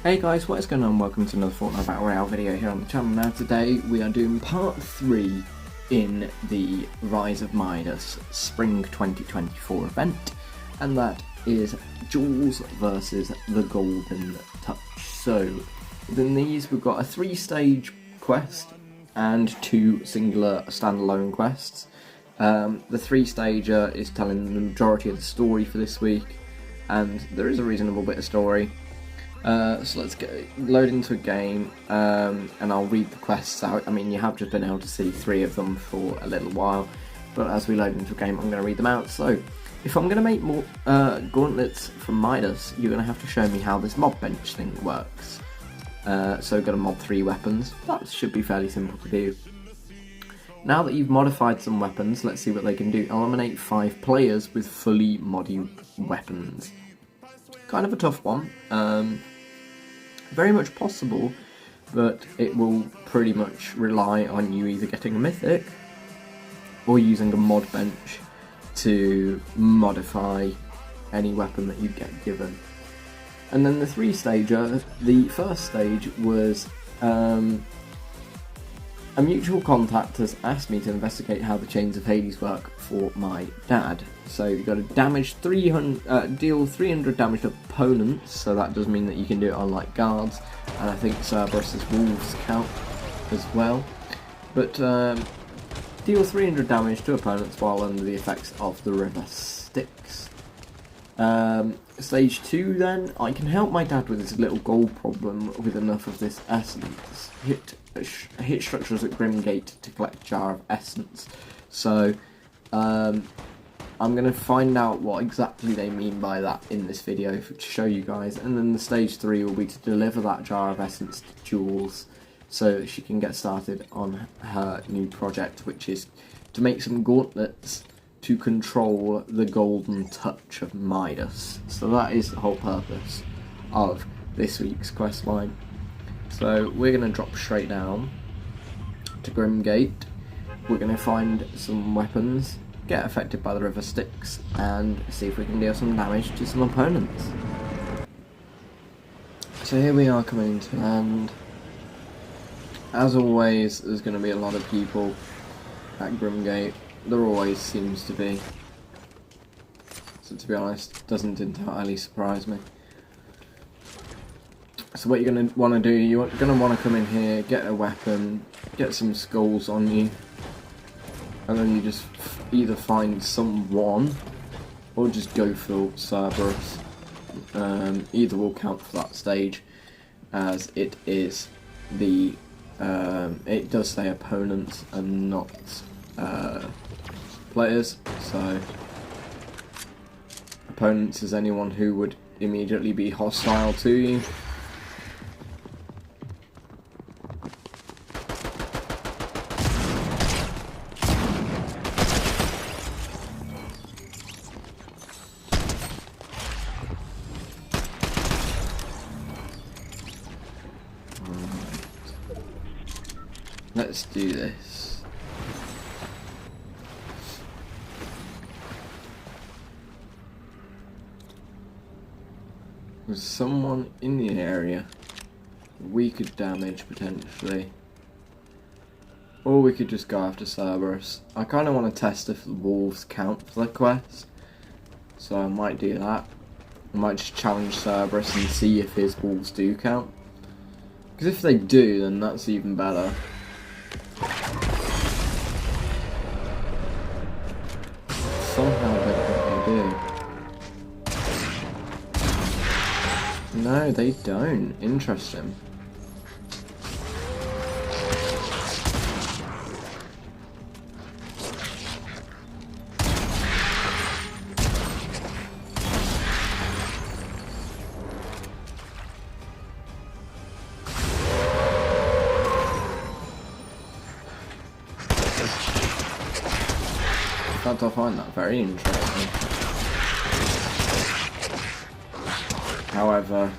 Hey guys, what is going on? Welcome to another Fortnite Battle Royale video here on the channel. Now today we are doing part 3 in the Rise of Midas Spring 2024 event, and that is Jules versus the Golden Touch. So within these we've got a 3-stage quest and 2 singular standalone quests. The 3-stager is telling the majority of the story for this week, and there is a reasonable bit of story. So let's load into a game, and I'll read the quests out. I mean, you have just been able to see 3 of them for a little while, but as we load into a game I'm going to read them out. So, if I'm going to make more gauntlets from Midas, you're going to have to show me how this mob bench thing works. So we've got to mod 3 weapons. That should be fairly simple to do. Now that you've modified some weapons, let's see what they can do. Eliminate 5 players with fully modded weapons. Kind of a tough one. Very much possible, but it will pretty much rely on you either getting a mythic or using a mod bench to modify any weapon that you get given. And then the 3-stager, the first stage was a mutual contact has asked me to investigate how the chains of Hades work for my dad. So you've got to deal 300 damage to opponents, so that does mean that you can do it on like guards, and I think Cerberus's wolves count as well. But deal 300 damage to opponents while under the effects of the river Styx. Stage 2 then, I can help my dad with his little gold problem with enough of this essence. Hit structures at Grimgate to collect a jar of essence. So I'm going to find out what exactly they mean by that in this video to show you guys, and then the stage 3 will be to deliver that jar of essence to Jules so that she can get started on her new project, which is to make some gauntlets to control the golden touch of Midas. So that is the whole purpose of this week's questline. So we're going to drop straight down to Grimgate. We're going to find some weapons, get affected by the river Styx, and see if we can deal some damage to some opponents. So here we are coming into land. As always, there's going to be a lot of people at Grimgate. There always seems to be. So to be honest, it doesn't entirely surprise me. So what you're going to want to do, you're going to want to come in here, get a weapon, get some skulls on you, and then you just either find someone or just go for Cerberus. Either will count for that stage, as it is the it does say opponents and not players. So opponents is anyone who would immediately be hostile to you. Let's do this. There's someone in the area we could damage potentially, or we could just go after Cerberus. I kind of want to test if the wolves count for the quest, so I might do that. I might just challenge Cerberus and see if his wolves do count, because if they do, then that's even better. Somehow I don't think they do. No, they don't. Interesting. In fact, I find that very interesting. However,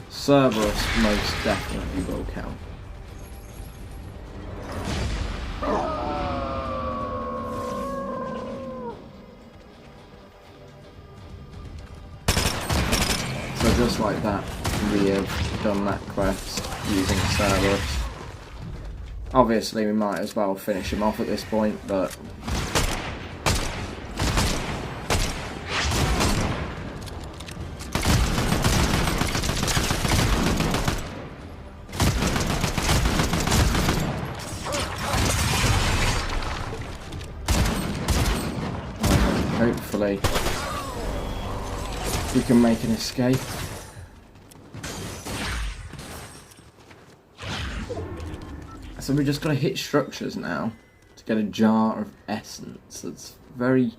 Cerberus most definitely will count. So just like that, we have done that quest using Cerberus. Obviously we might as well finish him off at this point, but hopefully we can make an escape. So we just gotta hit structures now to get a jar of essence. That's very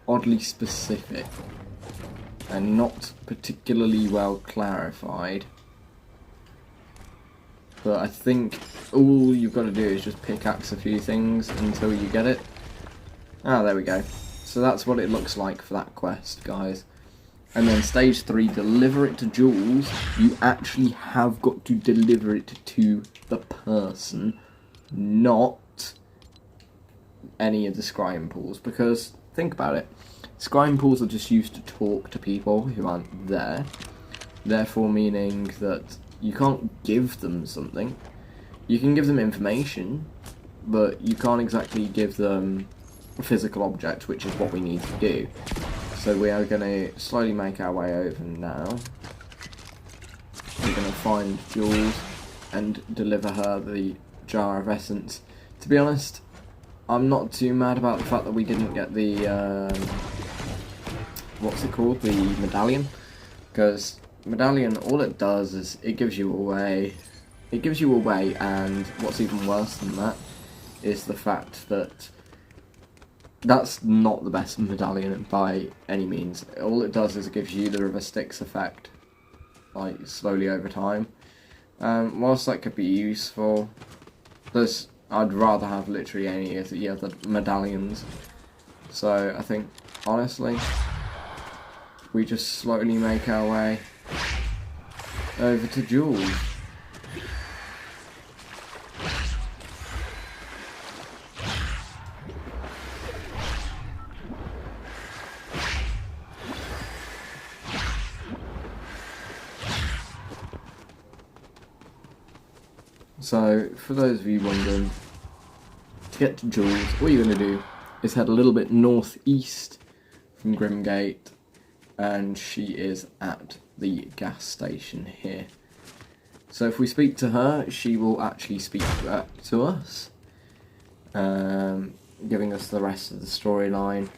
oddly specific and not particularly well clarified. But I think all you've got to do is just pickaxe a few things until you get it. Ah, there we go. So that's what it looks like for that quest, guys. And then stage 3, deliver it to Jules. You actually have got to deliver it to the person, not any of the scrying pools. Because, think about it, scrying pools are just used to talk to people who aren't there. Therefore meaning that you can't give them something. You can give them information, but you can't exactly give them a physical object, which is what we need to do. So we are going to slowly make our way over now. We're going to find Jules and deliver her the jar of essence. To be honest, I'm not too mad about the fact that we didn't get the, what's it called, the medallion. Because medallion, all it does is it gives you away. It gives you away, and what's even worse than that is the fact that that's not the best medallion by any means. All it does is it gives you the River Styx effect, like, slowly over time. Whilst that could be useful, I'd rather have literally any of the other medallions. So I think, honestly, we just slowly make our way over to Jules. So, for those of you wondering, to get to Jules, all you're going to do is head a little bit northeast from Grimgate, and she is at the gas station here. So if we speak to her, she will actually speak back to us, giving us the rest of the storyline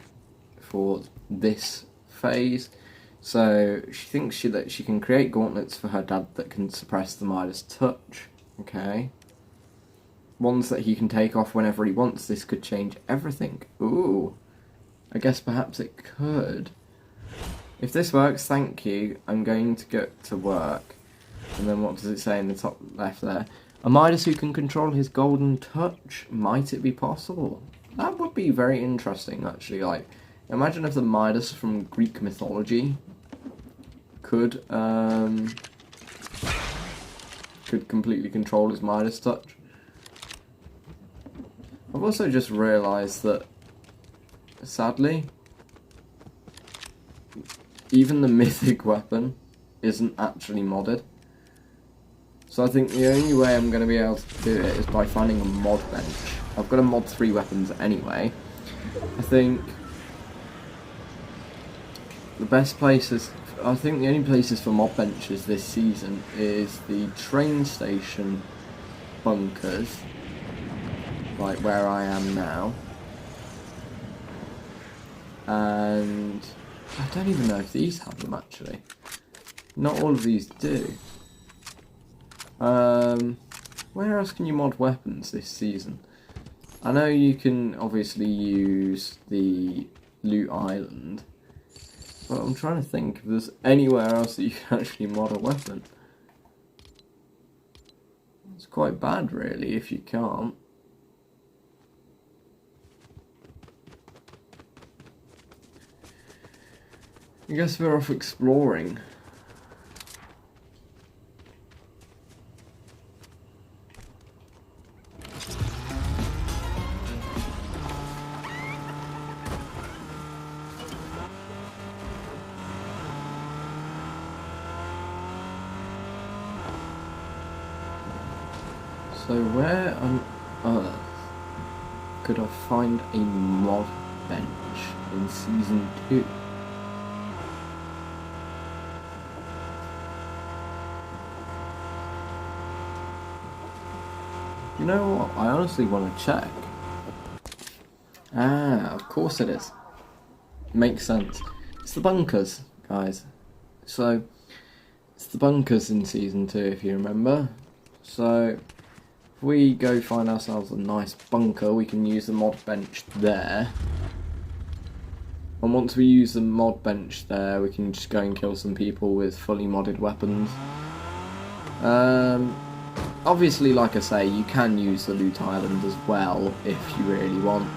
for this phase. So she thinks that she can create gauntlets for her dad that can suppress the Midas touch. Okay. Ones that he can take off whenever he wants. This could change everything. Ooh. I guess perhaps it could. If this works, thank you. I'm going to get to work. And then what does it say in the top left there? A Midas who can control his golden touch. Might it be possible? That would be very interesting, actually. Like, imagine if the Midas from Greek mythology could completely control his Midas touch. I've also just realised that, sadly, even the mythic weapon isn't actually modded. So I think the only way I'm going to be able to do it is by finding a mod bench. I've got to mod 3 weapons anyway. I think the best places, I think the only places for mod benches this season is the train station bunkers, like where I am now, and I don't even know if these have them actually. Not all of these do. Where else can you mod weapons this season? I know you can obviously use the Loot Island, but I'm trying to think if there's anywhere else that you can actually mod a weapon. It's quite bad really if you can't. I guess we're off exploring. So where on earth could I find a mod bench in Season 2? You know what? I honestly want to check. Ah, of course it is. Makes sense. It's the bunkers, guys. So, it's the bunkers in Season 2, if you remember. So, if we go find ourselves a nice bunker, we can use the mod bench there. And once we use the mod bench there, we can just go and kill some people with fully modded weapons. Obviously, like I say, you can use the loot island as well if you really want.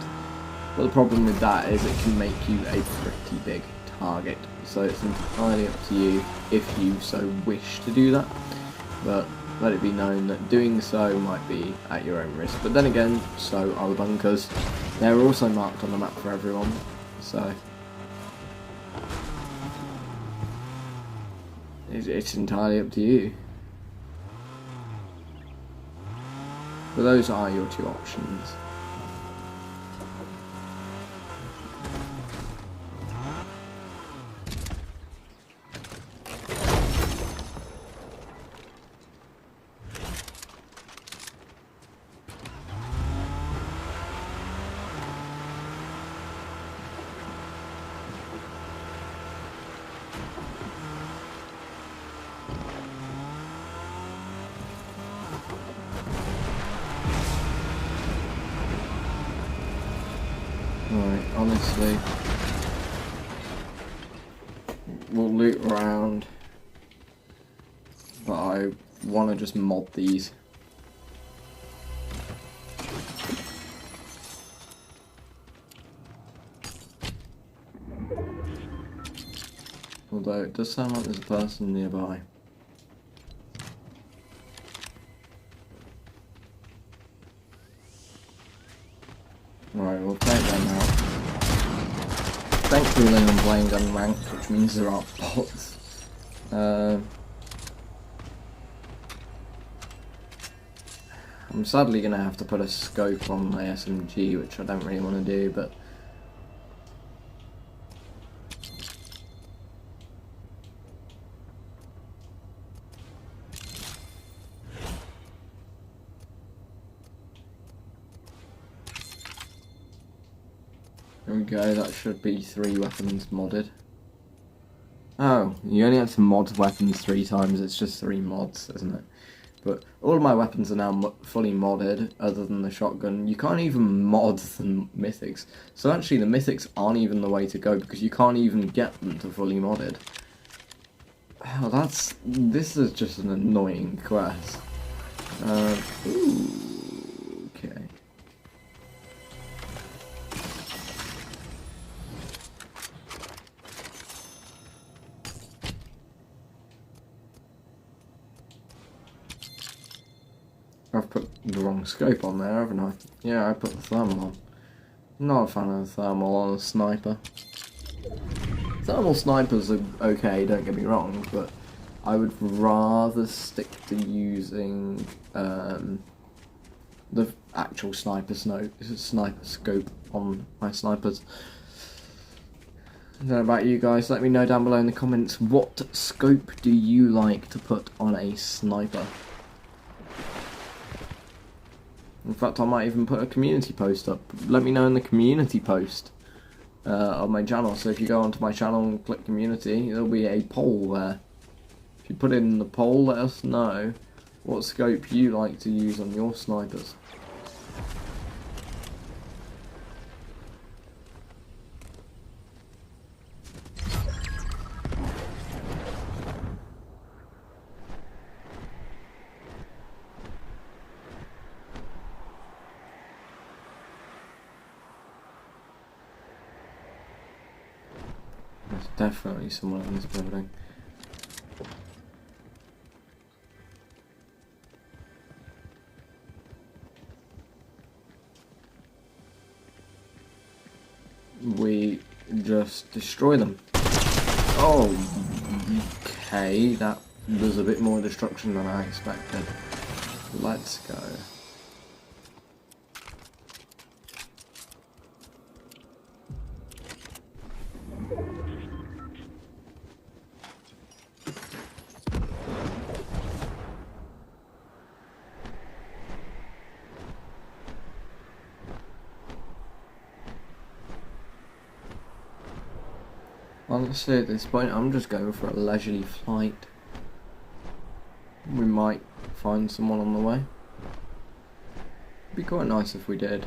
But the problem with that is it can make you a pretty big target. So it's entirely up to you if you so wish to do that. But let it be known that doing so might be at your own risk. But then again, so are the bunkers. They're also marked on the map for everyone. So it's entirely up to you. But those are your two options. Right, honestly, we'll loot around, but I want to just mod these. Although it does sound like there's a person nearby. Right, we'll take them out. Thankfully I'm playing unranked, which means there are bots. I'm sadly going to have to put a scope on my SMG, which I don't really want to do, but there we go, that should be 3 weapons modded. Oh, you only have to mod weapons 3 times, it's just 3 mods, isn't it? But all of my weapons are now fully modded, other than the shotgun. You can't even mod the mythics. So actually the mythics aren't even the way to go, because you can't even get them to fully modded. Oh, this is just an annoying quest. Ooh, okay. I've put the wrong scope on there, haven't I? Yeah, I put the thermal on. Not a fan of the thermal on a sniper. Thermal snipers are okay, don't get me wrong, but I would rather stick to using the actual sniper scope on my snipers. I don't know about you guys, let me know down below in the comments, what scope do you like to put on a sniper? In fact, I might even put a community post up. Let me know in the community post on my channel. So if you go onto my channel and click community, there'll be a poll there. If you put in the poll, let us know what scope you like to use on your snipers. There's definitely someone in this building. We just destroy them. Oh, okay, that was a bit more destruction than I expected. Let's go. Honestly, at this point, I'm just going for a leisurely flight. We might find someone on the way. It'd be quite nice if we did.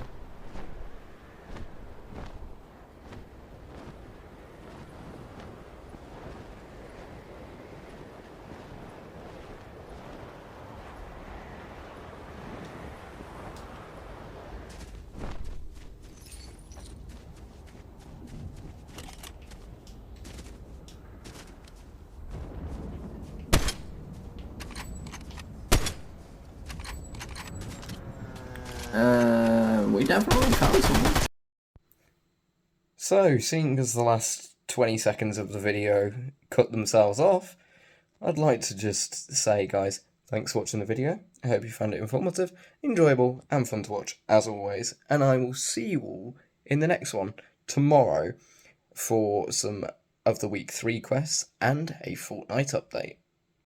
We definitely found someone. So, seeing as the last 20 seconds of the video cut themselves off, I'd like to just say, guys, thanks for watching the video. I hope you found it informative, enjoyable, and fun to watch, as always. And I will see you all in the next one tomorrow for some of the week 3 quests and a Fortnite update.